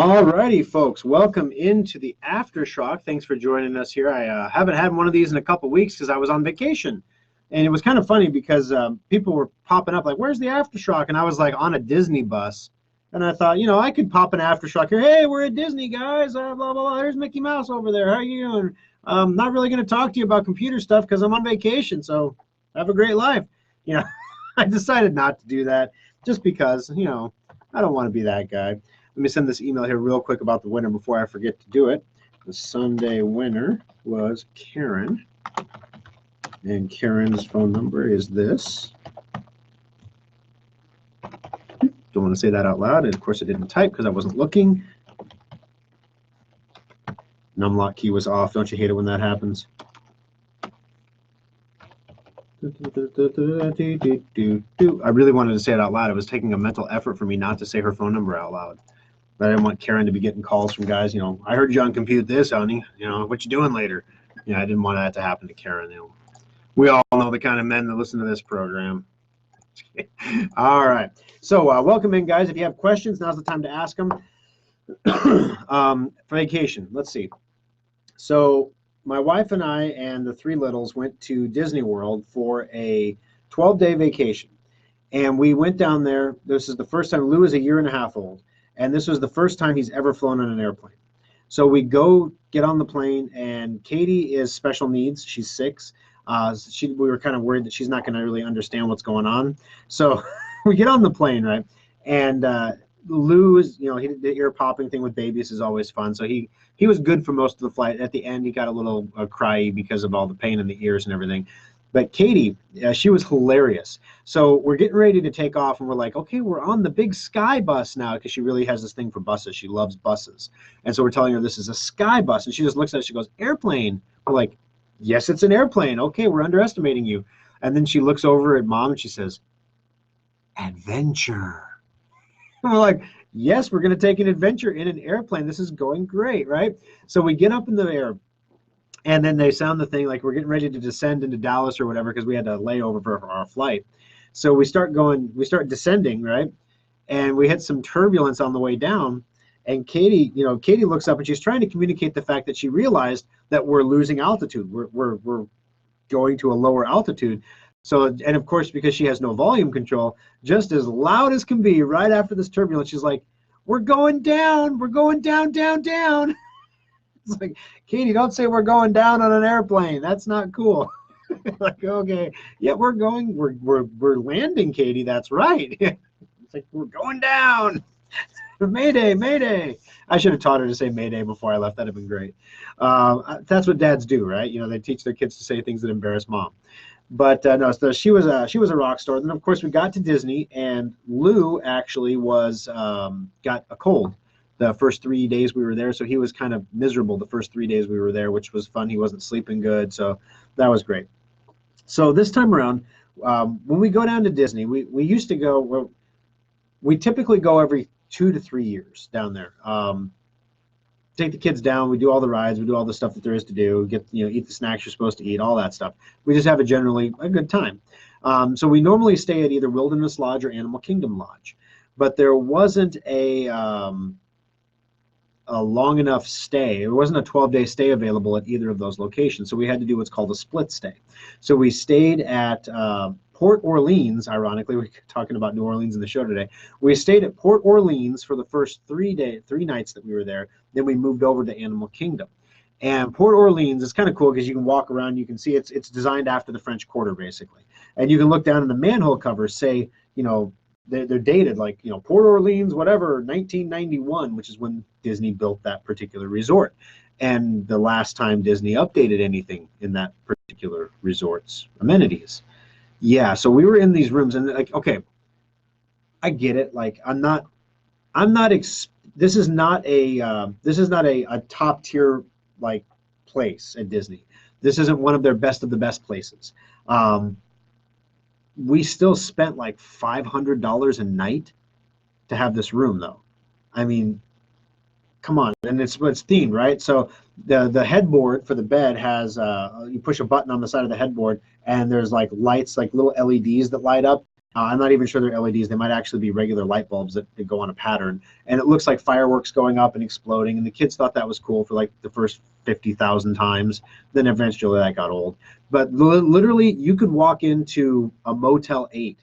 Alrighty, folks, welcome into the Aftershock. Thanks for joining us here. I haven't had one of these in a couple weeks because I was on vacation. And it was kind of funny because people were popping up like, where's the Aftershock? And I was like on a Disney bus. And I thought, I could pop an Aftershock here. Hey, we're at Disney, guys. Blah, blah, blah. There's Mickey Mouse over there. How you doing? I'm not really going to talk to you about computer stuff because I'm on vacation. So have a great life. I decided not to do that just because, I don't want to be that guy. Let me send this email here real quick about the winner before I forget to do it. The Sunday winner was Karen, and Karen's phone number is this. Don't want to say that out loud, and of course I didn't type because I wasn't looking. Numlock key was off. Don't you hate it when that happens? I really wanted to say it out loud. It was taking a mental effort for me not to say her phone number out loud. But I didn't want Karen to be getting calls from guys, I heard you on Compute This, honey. What you doing later? I didn't want that to happen to Karen. We all know the kind of men that listen to this program. All right. So welcome in, guys. If you have questions, now's the time to ask them. Vacation. Let's see. So my wife and I and the three littles went to Disney World for a 12-day vacation. And we went down there. This is the first time. Lou is a year and a half old. And this was the first time he's ever flown on an airplane. So we go get on the plane, and Katie is special needs. She's 6. We were kind of worried that she's not going to really understand what's going on. So we get on the plane, right? And Lou is, the ear popping thing with babies is always fun. So he was good for most of the flight. At the end, he got a little cryy because of all the pain in the ears and everything. But Katie, she was hilarious. So we're getting ready to take off, and we're like, okay, we're on the big Sky bus now, because she really has this thing for buses. She loves buses. And so we're telling her this is a Sky bus, and she just looks at it. She goes, airplane. We're like, yes, it's an airplane. Okay, we're underestimating you. And then she looks over at Mom, and she says, adventure. And we're like, yes, we're going to take an adventure in an airplane. This is going great, right? So we get up in the air. And then they sound the thing like we're getting ready to descend into Dallas or whatever because we had a layover for our flight. So we start descending, right? And we had some turbulence on the way down. And Katie looks up and she's trying to communicate the fact that she realized that we're losing altitude. We're going to a lower altitude. So, and of course, because she has no volume control, just as loud as can be right after this turbulence, she's like, we're going down, down, down. It's like, Katie, don't say we're going down on an airplane. That's not cool. Like, okay, yeah, we're landing, Katie. That's right. It's like, we're going down. Mayday, mayday. I should have taught her to say mayday before I left. That'd have been great. That's what dads do, right? They teach their kids to say things that embarrass mom. But no, so she was a rock star. Then of course we got to Disney, and Lou actually got a cold the first 3 days we were there, so he was kind of miserable the first 3 days we were there, which was fun. He wasn't sleeping good, so that was great. So this time around, when we go down to Disney, we used to go. Well, we typically go every 2 to 3 years down there. Take the kids down. We do all the rides. We do all the stuff that there is to do. Eat the snacks you're supposed to eat. All that stuff. We just have generally a good time. So we normally stay at either Wilderness Lodge or Animal Kingdom Lodge, but there wasn't a long enough stay. There wasn't a 12-day stay available at either of those locations, so we had to do what's called a split stay. So we stayed at Port Orleans. Ironically, we're talking about New Orleans in the show today. We stayed at Port Orleans for the first 3 nights that we were there. Then we moved over to Animal Kingdom. And Port Orleans is kind of cool because you can walk around. You can see it's designed after the French Quarter, basically. And you can look down, and the manhole covers say, they're dated like, Port Orleans, whatever, 1991, which is when Disney built that particular resort. And the last time Disney updated anything in that particular resort's amenities. Yeah, so we were in these rooms, and like, okay, I get it. Like, this is not a top tier like place at Disney. This isn't one of their best of the best places. We still spent like $500 a night to have this room, though. I mean, come on. And it's themed, right? So the headboard for the bed has you push a button on the side of the headboard, and there's like lights, like little LEDs that light up, I'm not even sure they're LEDs. They might actually be regular light bulbs that go on a pattern. And it looks like fireworks going up and exploding. And the kids thought that was cool for like the first 50,000 times. Then eventually that got old. But literally, you could walk into a Motel 8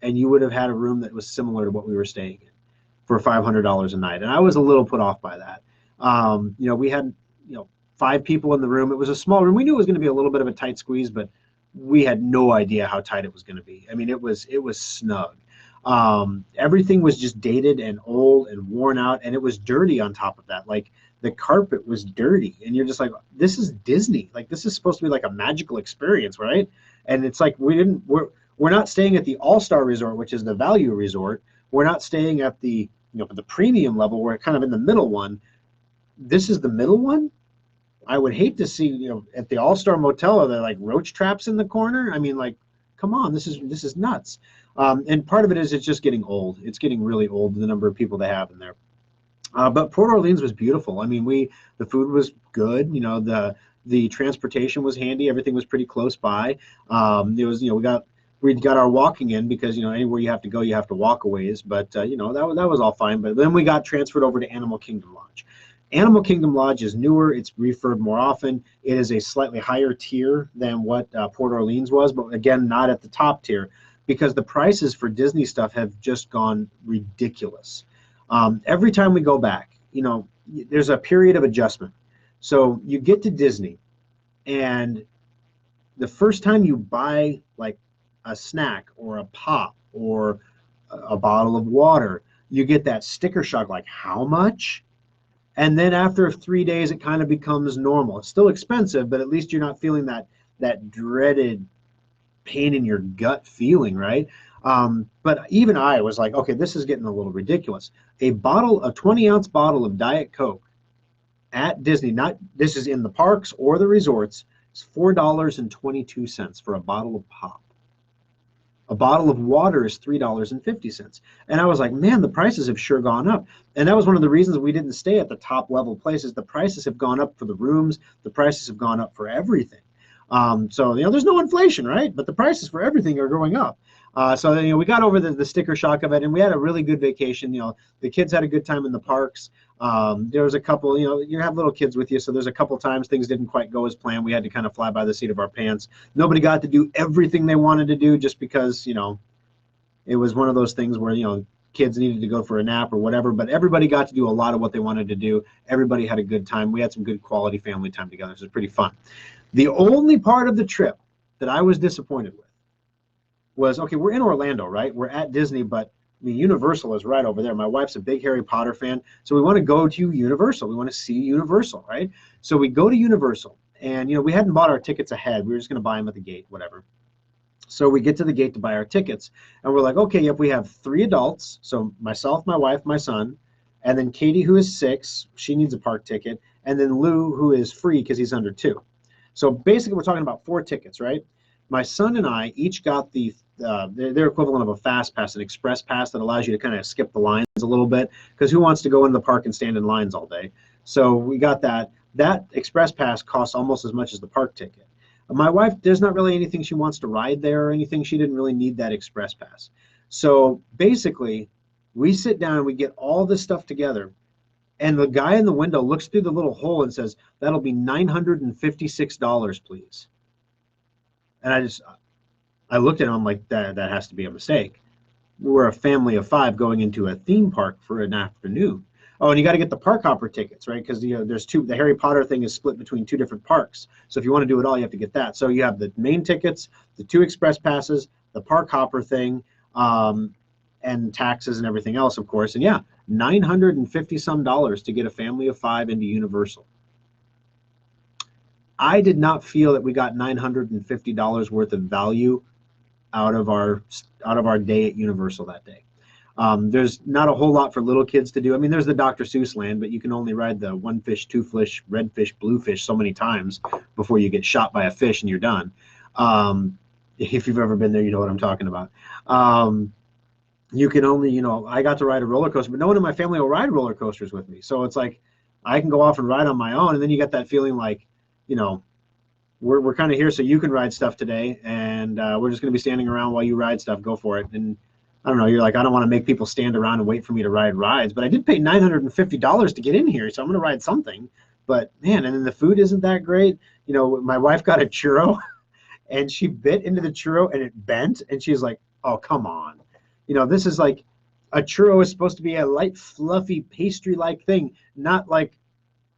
and you would have had a room that was similar to what we were staying in for $500 a night. And I was a little put off by that. We had, 5 people in the room. It was a small room. We knew it was going to be a little bit of a tight squeeze, but we had no idea how tight it was going to be. I mean, it was snug. Everything was just dated and old and worn out, and it was dirty on top of that. Like the carpet was dirty, and you're just like, this is Disney. Like this is supposed to be like a magical experience, right? And it's like we're not staying at the All-Star Resort, which is the value resort. We're not staying at the the premium level. We're kind of in the middle one. This is the middle one. I would hate to see, at the All-Star Motel, are there like roach traps in the corner? I mean, like, come on, this is nuts. And part of it is it's just getting old. It's getting really old, the number of people they have in there. But Port Orleans was beautiful. I mean, the food was good. The transportation was handy. Everything was pretty close by. It was, we got our walking in because anywhere you have to go, you have to walk a ways. But that was all fine. But then we got transferred over to Animal Kingdom Lodge. Animal Kingdom Lodge is newer. It's refurbed more often. It is a slightly higher tier than what Port Orleans was, but again, not at the top tier because the prices for Disney stuff have just gone ridiculous. Every time we go back, there's a period of adjustment. So you get to Disney, and the first time you buy like a snack or a pop or a bottle of water, you get that sticker shock, like how much? And then after 3 days, it kind of becomes normal. It's still expensive, but at least you're not feeling that dreaded pain in your gut feeling, right? But even I was like, okay, this is getting a little ridiculous. A 20-ounce bottle of Diet Coke at Disney, this is in the parks or the resorts, is $4.22 for a bottle of pop. A bottle of water is $3.50. And I was like, man, the prices have sure gone up. And that was one of the reasons we didn't stay at the top level places. The prices have gone up for the rooms. The prices have gone up for everything. So there's no inflation, right? But the prices for everything are going up. So we got over the sticker shock of it, and we had a really good vacation. The kids had a good time in the parks. There was a couple, you have little kids with you, so there's a couple times things didn't quite go as planned. We had to kind of fly by the seat of our pants. Nobody got to do everything they wanted to do just because, it was one of those things where, kids needed to go for a nap or whatever, but everybody got to do a lot of what they wanted to do. Everybody had a good time. We had some good quality family time together, so it was pretty fun. The only part of the trip that I was disappointed with was, okay, we're in Orlando, right? We're at Disney, but Universal is right over there. My wife's a big Harry Potter fan, so we want to go to Universal. We want to see Universal, right? So we go to Universal, and we hadn't bought our tickets ahead. We were just going to buy them at the gate, whatever. So we get to the gate to buy our tickets, and we're like, okay, yep, we have 3 adults, so myself, my wife, my son, and then Katie, who is 6, she needs a park ticket, and then Lou, who is free because he's under 2. So basically, we're talking about 4 tickets, right? My son and I each got their equivalent of a fast pass, an express pass that allows you to kind of skip the lines a little bit, because who wants to go into the park and stand in lines all day? So we got that. That express pass costs almost as much as the park ticket. My wife, there's not really anything she wants to ride there or anything. She didn't really need that express pass. So basically, we sit down and we get all this stuff together, and the guy in the window looks through the little hole and says, that'll be $956, please. And I looked at him, I'm like, that has to be a mistake. We're a family of 5 going into a theme park for an afternoon. Oh, and you got to get the park hopper tickets, right? Because there's 2. The Harry Potter thing is split between 2 different parks. So if you want to do it all, you have to get that. So you have the main tickets, the 2 express passes, the park hopper thing, and taxes and everything else, of course. And yeah, $950 some to get a family of 5 into Universal. I did not feel that we got $950 worth of value out of our day at Universal that day. There's not a whole lot for little kids to do. I mean, there's the Dr. Seuss land, but you can only ride the 1 fish, 2 fish, red fish, blue fish so many times before you get shot by a fish and you're done. If you've ever been there, you know what I'm talking about. You can only, I got to ride a roller coaster, but no one in my family will ride roller coasters with me. So it's like I can go off and ride on my own, and then you get that feeling like, we're kind of here so you can ride stuff today, and we're just going to be standing around while you ride stuff. Go for it. And I don't know, you're like, I don't want to make people stand around and wait for me to ride rides, but I did pay $950 to get in here, so I'm going to ride something. But man, and then the food isn't that great. You know, my wife got a churro and she bit into the churro and it bent, and she's like, oh, come on. You know, this is like, a churro is supposed to be a light, fluffy, pastry-like thing, not like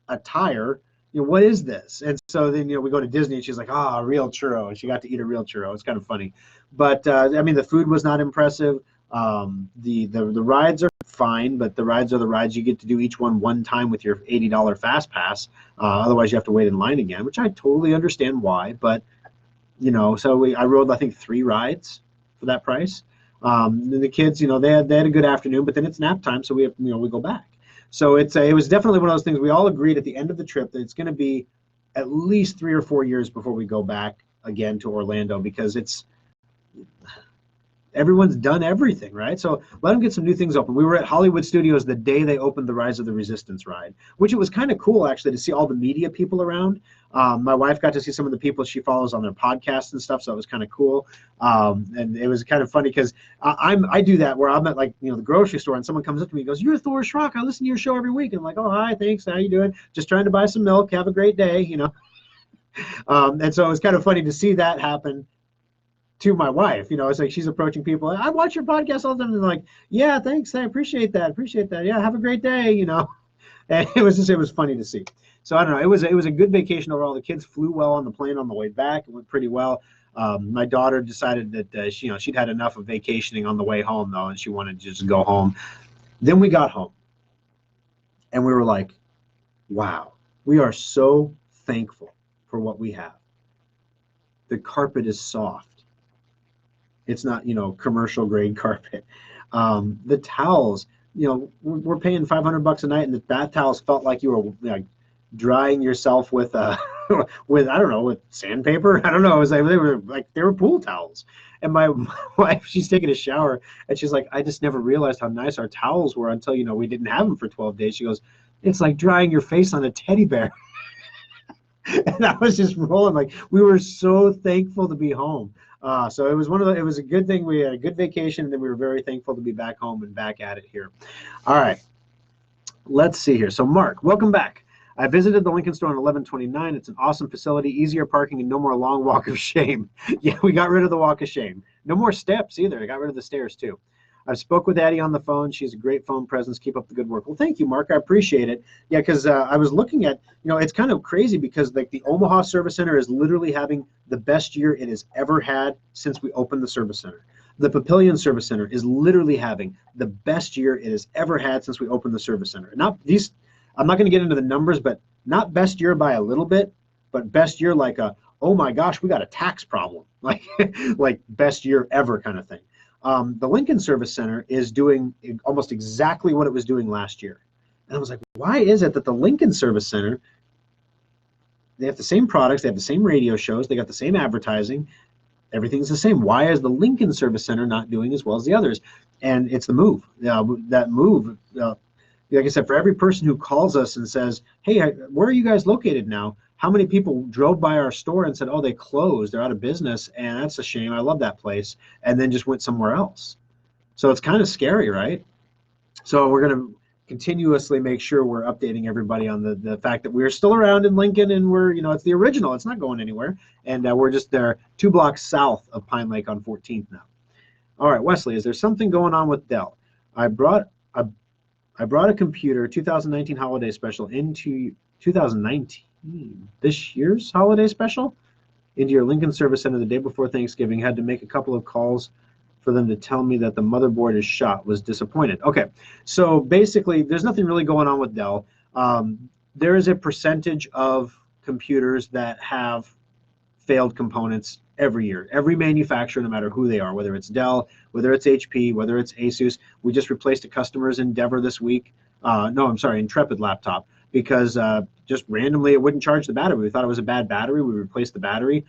a tire. You know, what is this? And so then, you know, we go to Disney and she's like, ah, a real churro. And she got to eat a real churro. It's kind of funny. But, I mean, the food was not impressive. The rides are fine, but the rides are the rides. You get to do each one time with your $80 fast pass. Otherwise, you have to wait in line again, which I totally understand why. But, you know, so I rode, I think, 3 rides for that price. The kids, you know, they had a good afternoon, but then it's nap time, so we go back. So it was definitely one of those things. We all agreed at the end of the trip that it's going to be at least 3 or 4 years before we go back again to Orlando, because everyone's done everything, right? So let them get some new things open. We were at Hollywood Studios the day they opened the Rise of the Resistance ride, which it was kind of cool actually to see all the media people around. My wife got to see some of the people she follows on their podcasts and stuff, so it was kind of cool. And it was kind of funny because I do that where I'm at, like, you know, the grocery store and someone comes up to me and goes, "You're Thor Schrock. I listen to your show every week." And I'm like, "Oh, hi, thanks. How you doing? Just trying to buy some milk. Have a great day," you know. And so it was kind of funny to see that happen to my wife. You know, it's like she's approaching people. "I watch your podcast all the time." And they're like, "Yeah, thanks. I appreciate that. Yeah, have a great day," you know. And it was funny to see. So I don't know. It was a good vacation overall. The kids flew well on the plane on the way back. It went pretty well. My daughter decided that she'd had enough of vacationing on the way home though, and she wanted to just go home. Then we got home, and we were like, "Wow, we are so thankful for what we have. The carpet is soft. It's not, you know, commercial grade carpet. The towels, you know, we're paying $500 a night, and the bath towels felt like you were like drying yourself with with, I don't know, with sandpaper. I don't know. It was like they were pool towels. And my wife, she's taking a shower, and she's like, "I just never realized how nice our towels were until, you know, we didn't have them for 12 days." She goes, "It's like drying your face on a teddy bear." And I was just rolling, like, we were so thankful to be home. So it was a good thing. We had a good vacation, and then we were very thankful to be back home and back at it here. All right, let's see here. So Mark, welcome back. I visited the Lincoln store on 1129. It's an awesome facility, easier parking, and no more long walk of shame. Yeah, we got rid of the walk of shame. No more steps either. I got rid of the stairs too. I spoke with Addie on the phone. She's a great phone presence. Keep up the good work. Well, thank you, Mark. I appreciate it. Yeah, because I was looking at, you know, it's kind of crazy because like the Omaha Service Center is literally having the best year it has ever had since we opened the Service Center. The Papillion Service Center is literally having the best year it has ever had since we opened the Service Center. I'm not going to get into the numbers, but not best year by a little bit, but best year like oh my gosh, we got a tax problem, like like best year ever kind of thing. The Lincoln Service Center is doing almost exactly what it was doing last year. And I was like, why is it that the Lincoln Service Center, they have the same products, they have the same radio shows, they got the same advertising, everything's the same. Why is the Lincoln Service Center not doing as well as the others? And it's the move. That move, like I said, for every person who calls us and says, "Hey, where are you guys located now?" How many people drove by our store and said, "Oh, they closed, they're out of business, and that's a shame, I love that place," and then just went somewhere else. So it's kind of scary, right? So we're going to continuously make sure we're updating everybody on the fact that we're still around in Lincoln, and we're, you know, it's the original, it's not going anywhere, and we're just there 2 blocks south of Pine Lake on 14th now. All right, Wesley, is there something going on with Dell? I brought a computer 2019 holiday special into 2019. This year's holiday special into your Lincoln Service Center the day before Thanksgiving. Had to make a couple of calls for them to tell me that the motherboard is shot. Was disappointed. Okay, so basically there's nothing really going on with Dell. There is a percentage of computers that have failed components every year. Every manufacturer, no matter who they are, whether it's Dell, whether it's HP, whether it's Asus. We just replaced a customer's Endeavor this week. Intrepid laptop, because just randomly it wouldn't charge the battery. We thought it was a bad battery. We replaced the battery.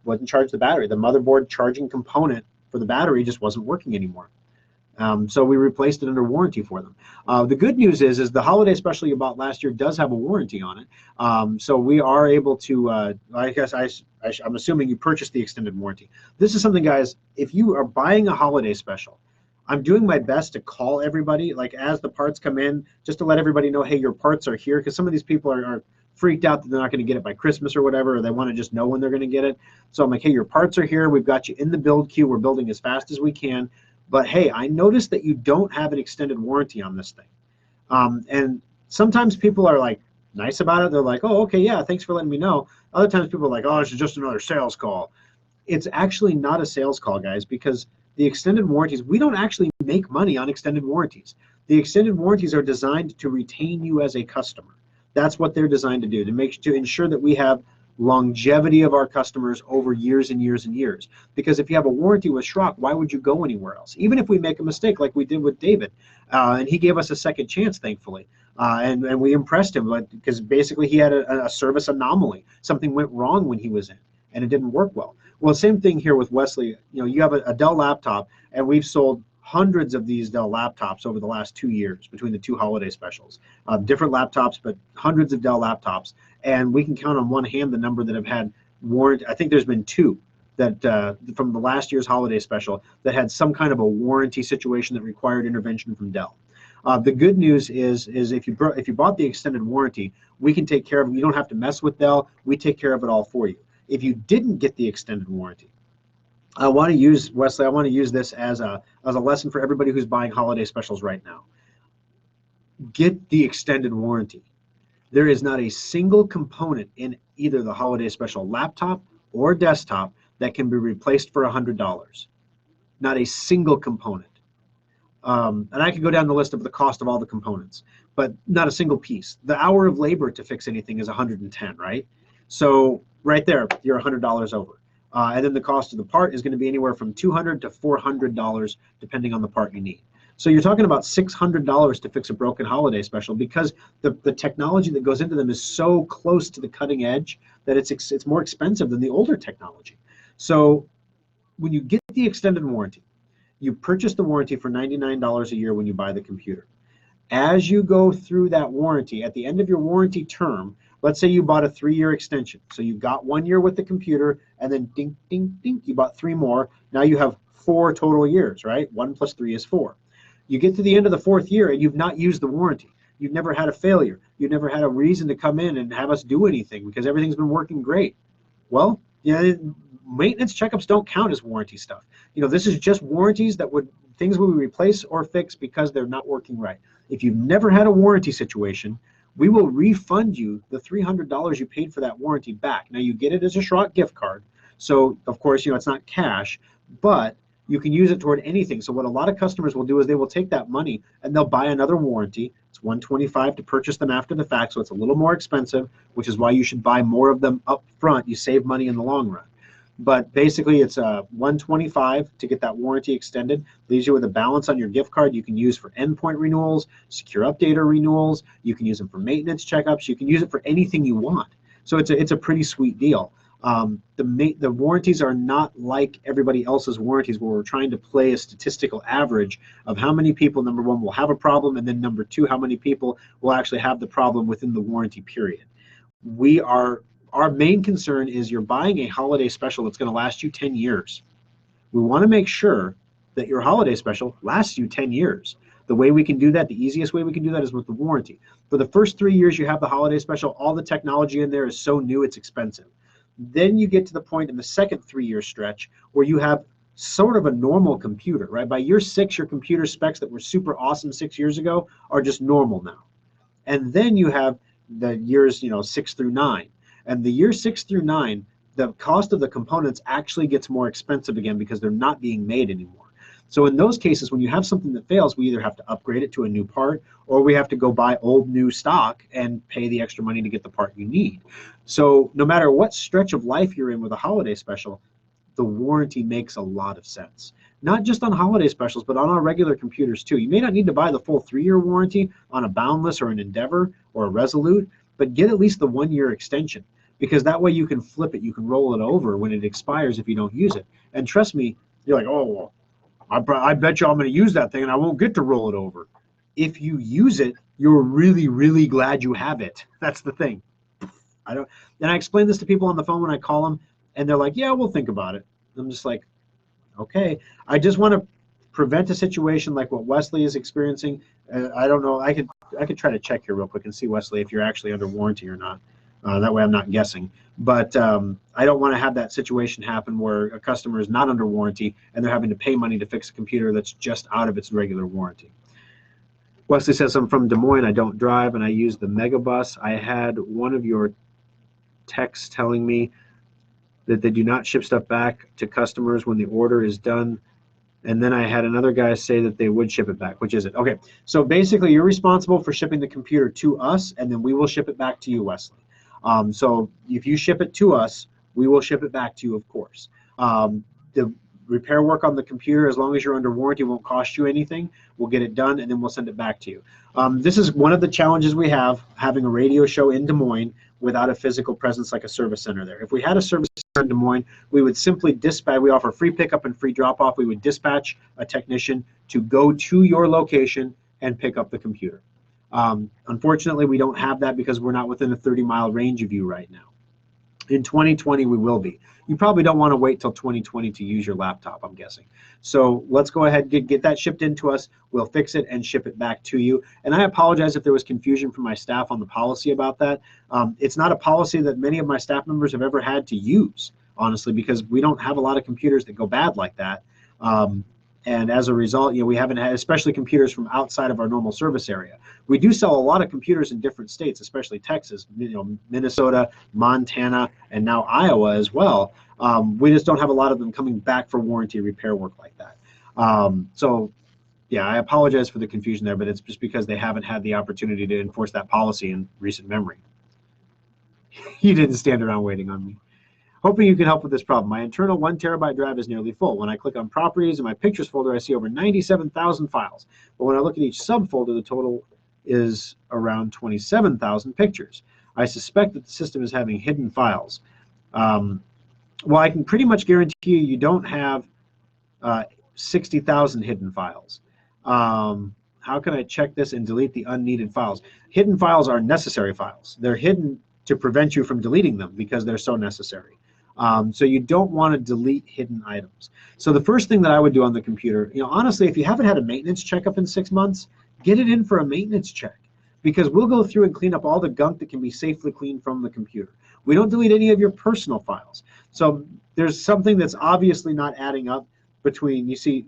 Wouldn't charge the battery. The motherboard charging component for the battery just wasn't working anymore. So we replaced it under warranty for them. The good news is the holiday special you bought last year does have a warranty on it. So we are able to, I guess I'm assuming you purchased the extended warranty. This is something, guys, if you are buying a holiday special, I'm doing my best to call everybody, like as the parts come in, just to let everybody know, hey, your parts are here, because some of these people are freaked out that they're not going to get it by Christmas or whatever, or they want to just know when they're going to get it. So I'm like, hey, your parts are here. We've got you in the build queue. We're building as fast as we can. But hey, I noticed that you don't have an extended warranty on this thing. And sometimes people are like nice about it. They're like, oh, okay, yeah, thanks for letting me know. Other times people are like, oh, this is just another sales call. It's actually not a sales call, guys, because the extended warranties, we don't actually make money on extended warranties. The extended warranties are designed to retain you as a customer. That's what they're designed to do, to ensure that we have longevity of our customers over years and years and years. Because if you have a warranty with Schrock, why would you go anywhere else? Even if we make a mistake like we did with David, and he gave us a second chance, thankfully, and we impressed him, because basically he had a service anomaly. Something went wrong when he was in, and it didn't work well. Well, same thing here with Wesley. You know, you have a Dell laptop, and we've sold hundreds of these Dell laptops over the last 2 years between the two holiday specials. Different laptops, but hundreds of Dell laptops. And we can count on one hand the number that have had warranty. I think there's been 2 that from the last year's holiday special that had some kind of a warranty situation that required intervention from Dell. The good news is if you bought the extended warranty, we can take care of it. You don't have to mess with Dell. We take care of it all for you. If you didn't get the extended warranty, I want to use, Wesley, I want to use this as a lesson for everybody who's buying holiday specials right now. Get the extended warranty. There is not a single component in either the holiday special laptop or desktop that can be replaced for $100. Not a single component. And I could go down the list of the cost of all the components, but not a single piece. The hour of labor to fix anything is $110, right? So right there, you're $100 over. And then the cost of the part is going to be anywhere from $200 to $400, depending on the part you need. So you're talking about $600 to fix a broken holiday special, because the technology that goes into them is so close to the cutting edge that it's more expensive than the older technology. So when you get the extended warranty, you purchase the warranty for $99 a year when you buy the computer. As you go through that warranty, at the end of your warranty term, let's say you bought a 3-year extension. So you got 1 year with the computer, and then ding, ding, ding, you bought 3 more. Now you have 4 total years, right? 1 plus 3 is 4. You get to the end of the 4th year and you've not used the warranty. You've never had a failure. You've never had a reason to come in and have us do anything because everything's been working great. Well, yeah, maintenance checkups don't count as warranty stuff. You know, this is just warranties things we would replace or fix because they're not working right. If you've never had a warranty situation, we will refund you the $300 you paid for that warranty back. Now you get it as a Schrock gift card. So of course, you know, it's not cash, but you can use it toward anything. So what a lot of customers will do is they will take that money and they'll buy another warranty. It's $125 to purchase them after the fact, so it's a little more expensive, which is why you should buy more of them up front. You save money in the long run. But basically, it's $125 to get that warranty extended. Leaves you with a balance on your gift card you can use for endpoint renewals, secure updater renewals. You can use them for maintenance checkups. You can use it for anything you want. So it's a pretty sweet deal. The warranties are not like everybody else's warranties where we're trying to play a statistical average of how many people, number one, will have a problem, and then number two, how many people will actually have the problem within the warranty period. Our main concern is you're buying a holiday special that's going to last you 10 years. We want to make sure that your holiday special lasts you 10 years. The way we can do that, the easiest way we can do that is with the warranty. For the first 3 years you have the holiday special, all the technology in there is so new it's expensive. Then you get to the point in the second 3-year stretch where you have sort of a normal computer, right? By year 6, your computer specs that were super awesome 6 years ago are just normal now. And then you have the years, 6 through 9. And the year 6 through 9, the cost of the components actually gets more expensive again because they're not being made anymore. So in those cases, when you have something that fails, we either have to upgrade it to a new part, or we have to go buy old new stock and pay the extra money to get the part you need. So no matter what stretch of life you're in with a holiday special, the warranty makes a lot of sense. Not just on holiday specials, but on our regular computers too. You may not need to buy the full 3-year warranty on a Boundless or an Endeavor or a Resolute, but get at least the 1-year extension, because that way you can flip it, you can roll it over when it expires if you don't use it. And trust me, you're like, oh, well, I bet you I'm going to use that thing and I won't get to roll it over. If you use it, you're really, really glad you have it. That's the thing. I don't, and I explain this to people on the phone when I call them, and they're like, yeah, we'll think about it. I'm just like, okay. I just want to prevent a situation like what Wesley is experiencing. I don't know. I could try to check here real quick and see, Wesley, if you're actually under warranty or not. That way I'm not guessing. But I don't want to have that situation happen where a customer is not under warranty and they're having to pay money to fix a computer that's just out of its regular warranty. Wesley says, I'm from Des Moines. I don't drive and I use the Megabus. I had one of your texts telling me that they do not ship stuff back to customers when the order is done. And then I had another guy say that they would ship it back. Which is it? Okay, so basically you're responsible for shipping the computer to us, and then we will ship it back to you, Wesley. So if you ship it to us, we will ship it back to you, of course. The repair work on the computer, as long as you're under warranty, won't cost you anything. We'll get it done, and then we'll send it back to you. This is one of the challenges we have, having a radio show in Des Moines without a physical presence like a service center there. If we had a service center in Des Moines, we would simply dispatch. We offer free pickup and free drop-off. We would dispatch a technician to go to your location and pick up the computer. Unfortunately, we don't have that because we're not within a 30-mile range of you right now. In 2020, we will be. You probably don't want to wait till 2020 to use your laptop, I'm guessing. So let's go ahead and get that shipped into us. We'll fix it and ship it back to you. And I apologize if there was confusion from my staff on the policy about that. It's not a policy that many of my staff members have ever had to use, honestly, because we don't have a lot of computers that go bad like that. And as a result, we haven't had, especially computers from outside of our normal service area. We do sell a lot of computers in different states, especially Texas, Minnesota, Montana, and now Iowa as well. We just don't have a lot of them coming back for warranty repair work like that. So yeah, I apologize for the confusion there, but it's just because they haven't had the opportunity to enforce that policy in recent memory. You didn't stand around waiting on me. Hoping you can help with this problem. My internal 1 terabyte drive is nearly full. When I click on properties in my pictures folder, I see over 97,000 files. But when I look at each subfolder, the total is around 27,000 pictures. I suspect that the system is having hidden files. Well, I can pretty much guarantee you don't have 60,000 hidden files. How can I check this and delete the unneeded files? Hidden files are necessary files. They're hidden to prevent you from deleting them because they're so necessary. So you don't want to delete hidden items. So the first thing that I would do on the computer, honestly, if you haven't had a maintenance checkup in 6 months, get it in for a maintenance check, because we'll go through and clean up all the gunk that can be safely cleaned from the computer. We don't delete any of your personal files. So there's something that's obviously not adding up between, you see,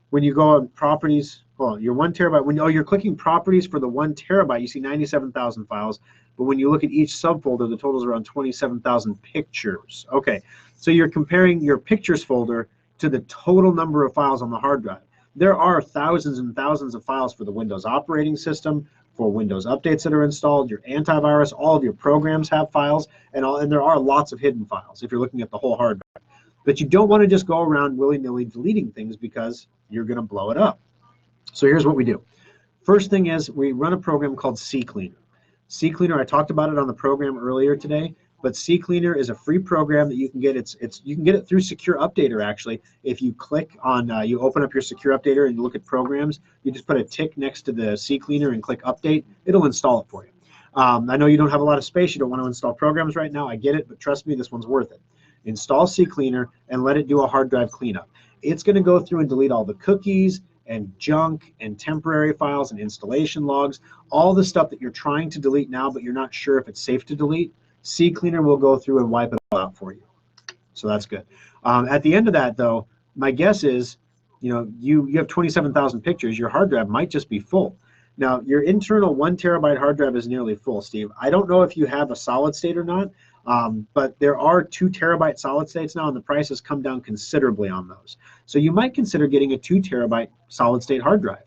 when you go on properties, well, your 1 terabyte, when you're clicking properties for the 1 terabyte, you see 97,000 files. But when you look at each subfolder, the total is around 27,000 pictures. Okay, so you're comparing your pictures folder to the total number of files on the hard drive. There are thousands and thousands of files for the Windows operating system, for Windows updates that are installed, your antivirus, all of your programs have files, and there are lots of hidden files if you're looking at the whole hard drive. But you don't want to just go around willy-nilly deleting things because you're going to blow it up. So here's what we do. First thing is we run a program called CCleaner. CCleaner, I talked about it on the program earlier today, but CCleaner is a free program that you can get. You can get it through Secure Updater, actually. If you click on, you open up your Secure Updater and you look at programs, you just put a tick next to the CCleaner and click Update. It'll install it for you. I know you don't have a lot of space. You don't want to install programs right now. I get it, but trust me, this one's worth it. Install CCleaner and let it do a hard drive cleanup. It's going to go through and delete all the cookies and junk and temporary files and installation logs, all the stuff that you're trying to delete now, but you're not sure if it's safe to delete. CCleaner will go through and wipe it all out for you. So that's good. At the end of that, though, my guess is, you have 27,000 pictures. Your hard drive might just be full. Now, your internal 1 terabyte hard drive is nearly full, Steve. I don't know if you have a solid state or not, but there are 2 terabyte solid states now, and the price has come down considerably on those. So you might consider getting a 2 terabyte solid state hard drive.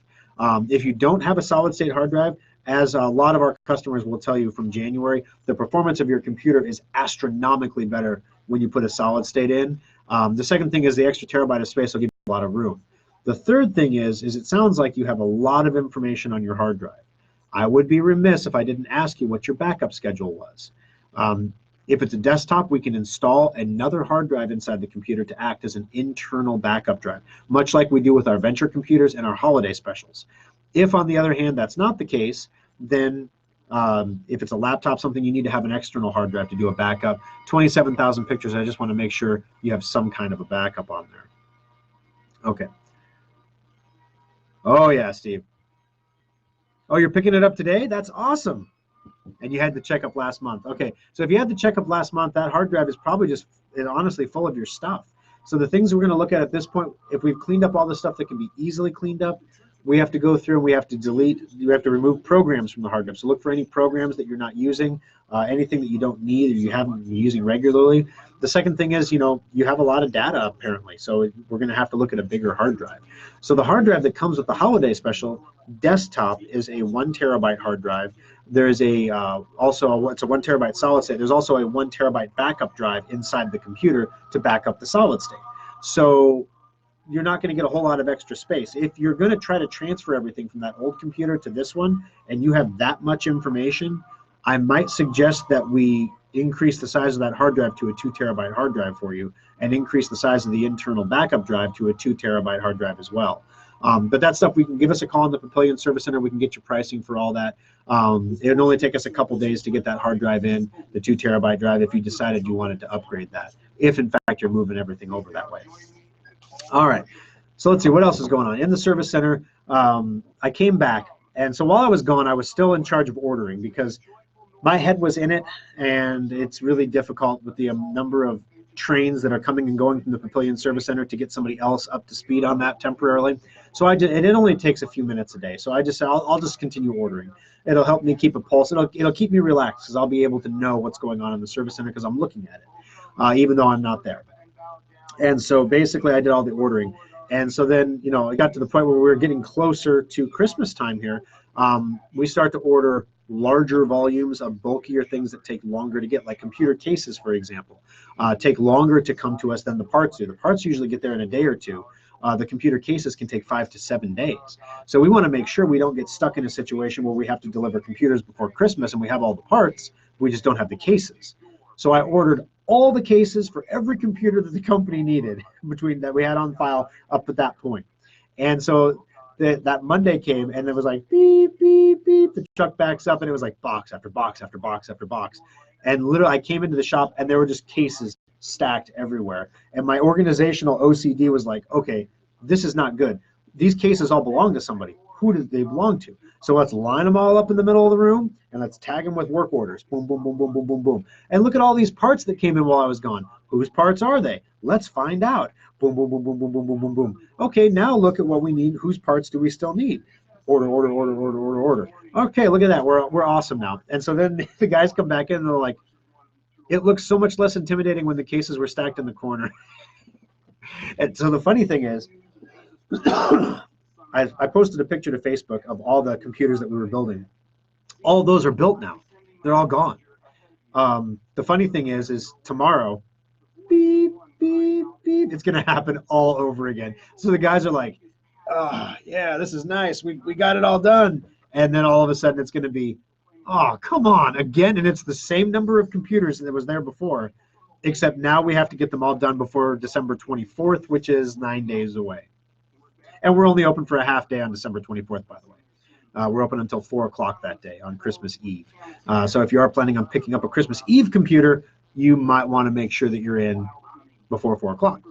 If you don't have a solid state hard drive, as a lot of our customers will tell you from January, the performance of your computer is astronomically better when you put a solid state in. The second thing is the extra terabyte of space will give you a lot of room. The third thing is it sounds like you have a lot of information on your hard drive. I would be remiss if I didn't ask you what your backup schedule was. If it's a desktop, we can install another hard drive inside the computer to act as an internal backup drive, much like we do with our venture computers and our holiday specials. If, on the other hand, that's not the case, then if it's a laptop, something you need to have an external hard drive to do a backup. 27,000 pictures, I just want to make sure you have some kind of a backup on there. Okay. Oh, yeah, Steve. Oh, you're picking it up today? That's awesome. And you had the checkup last month. Okay, so if you had the checkup last month, that hard drive is probably just honestly full of your stuff. So the things we're going to look at this point, if we've cleaned up all the stuff that can be easily cleaned up, we have to go through and we have to delete, you have to remove programs from the hard drive. So look for any programs that you're not using, anything that you don't need or you haven't been using regularly. The second thing is, you have a lot of data apparently, so we're going to have to look at a bigger hard drive. So the hard drive that comes with the holiday special desktop is a 1 terabyte hard drive. There's it's a 1 terabyte solid state. There's also a 1 terabyte backup drive inside the computer to back up the solid state. So you're not going to get a whole lot of extra space. If you're going to try to transfer everything from that old computer to this one, and you have that much information, I might suggest that we increase the size of that hard drive to a 2 terabyte hard drive for you, and increase the size of the internal backup drive to a 2 terabyte hard drive as well. But that stuff, we can give us a call in the Papillion Service Center. We can get your pricing for all that. It'll only take us a couple days to get that hard drive in, the 2 terabyte drive, if you decided you wanted to upgrade that, if in fact you're moving everything over that way. All right, so let's see, what else is going on? In the Service Center, I came back, and so while I was gone, I was still in charge of ordering because my head was in it, and it's really difficult with the number of trains that are coming and going from the Papillion Service Center to get somebody else up to speed on that temporarily. So it only takes a few minutes a day. So I just said, I'll just continue ordering. It'll help me keep a pulse. It'll keep me relaxed because I'll be able to know what's going on in the Service Center because I'm looking at it, even though I'm not there. And so basically I did all the ordering. And so then, it got to the point where we were getting closer to Christmas time here. We start to order larger volumes of bulkier things that take longer to get, like computer cases, for example, take longer to come to us than the parts do. The parts usually get there in a day or two. The computer cases can take 5 to 7 days. So we want to make sure we don't get stuck in a situation where we have to deliver computers before Christmas and we have all the parts, we just don't have the cases. So I ordered all the cases for every computer that the company needed that we had on file up at that point. And so that Monday came, and it was like beep, beep, beep. The truck backs up, and it was like box after box after box after box. And literally, I came into the shop, and there were just cases stacked everywhere. And my organizational OCD was like, okay, this is not good. These cases all belong to somebody. Who do they belong to? So let's line them all up in the middle of the room, and let's tag them with work orders. Boom, boom, boom, boom, boom, boom, boom. And look at all these parts that came in while I was gone. Whose parts are they? Let's find out. Boom, boom, boom, boom, boom, boom, boom, boom, boom. Okay, now look at what we need. Whose parts do we still need? Order, order, order, order, order, order. Okay, look at that. We're awesome now. And so then the guys come back in, and they're like, it looks so much less intimidating when the cases were stacked in the corner. And so the funny thing is, I posted a picture to Facebook of all the computers that we were building. All of those are built now. They're all gone. The funny thing is tomorrow, beep, beep, beep, it's going to happen all over again. So the guys are like, oh, yeah, this is nice. We got it all done. And then all of a sudden it's going to be, oh, come on, again. And it's the same number of computers that was there before, except now we have to get them all done before December 24th, which is 9 days away. And we're only open for a half day on December 24th, by the way. We're open until 4 o'clock that day on Christmas Eve. So if you are planning on picking up a Christmas Eve computer, you might want to make sure that you're in before 4 o'clock.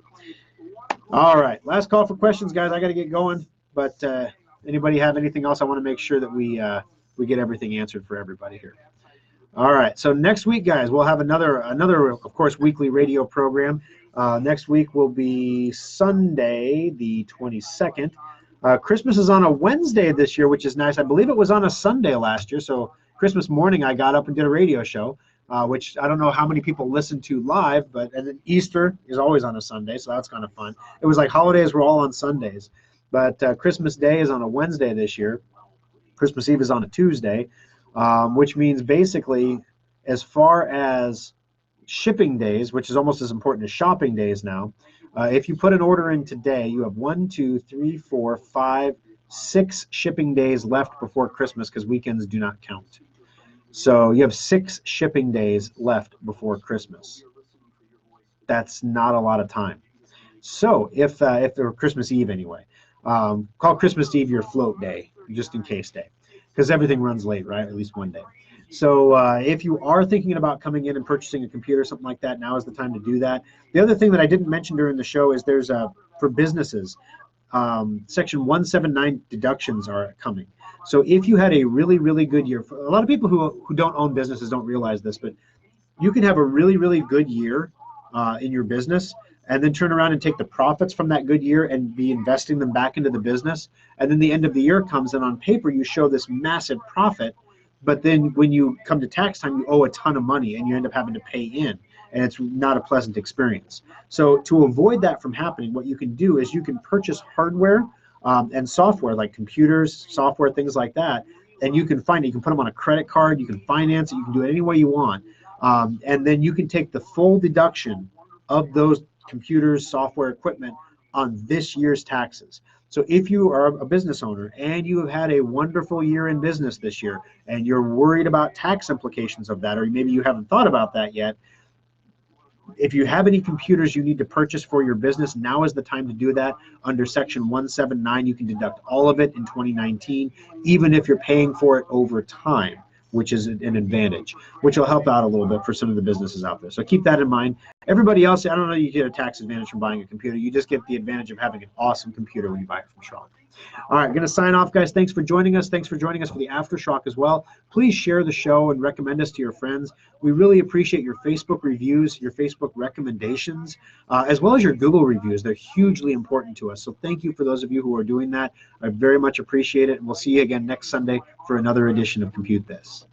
All right, last call for questions, guys. I got to get going. But anybody have anything else? I want to make sure that we get everything answered for everybody here. All right, so next week, guys, we'll have another, of course, weekly radio program. Next week will be Sunday, the 22nd. Christmas is on a Wednesday this year, which is nice. I believe it was on a Sunday last year, so Christmas morning I got up and did a radio show, which I don't know how many people listen to live, and then Easter is always on a Sunday, so that's kind of fun. It was like holidays were all on Sundays, but Christmas Day is on a Wednesday this year. Christmas Eve is on a Tuesday, which means basically as far as shipping days, which is almost as important as shopping days now, if you put an order in today, you have 1, 2, 3, 4, 5, 6 shipping days left before Christmas because weekends do not count. So you have 6 shipping days left before Christmas. That's not a lot of time. So if or Christmas Eve anyway, call Christmas Eve your float day, just in case day, because everything runs late, right? At least one day. So if you are thinking about coming in and purchasing a computer, something like that, now is the time to do that. The other thing that I didn't mention during the show is there's for businesses, Section 179 deductions are coming. So if you had a really, really good year, a lot of people who don't own businesses don't realize this, but you can have a really, really good year in your business and then turn around and take the profits from that good year and be investing them back into the business. And then the end of the year comes, and on paper you show this massive profit, but then when you come to tax time, you owe a ton of money and you end up having to pay in, and it's not a pleasant experience. So to avoid that from happening, what you can do is you can purchase hardware and software like computers, software, things like that, and you can find it. You can put them on a credit card, you can finance it, you can do it any way you want. And then you can take the full deduction of those computers, software, equipment on this year's taxes. So if you are a business owner and you have had a wonderful year in business this year and you're worried about tax implications of that, or maybe you haven't thought about that yet, if you have any computers you need to purchase for your business, now is the time to do that. Under Section 179, you can deduct all of it in 2019, even if you're paying for it over time, which is an advantage, which will help out a little bit for some of the businesses out there. So keep that in mind. Everybody else, I don't know, you get a tax advantage from buying a computer. You just get the advantage of having an awesome computer when you buy it from Schrock. All right, I'm going to sign off, guys. Thanks for joining us. Thanks for joining us for the Aftershock as well. Please share the show and recommend us to your friends. We really appreciate your Facebook reviews, your Facebook recommendations, as well as your Google reviews. They're hugely important to us. So thank you for those of you who are doing that. I very much appreciate it. And we'll see you again next Sunday for another edition of Compute This.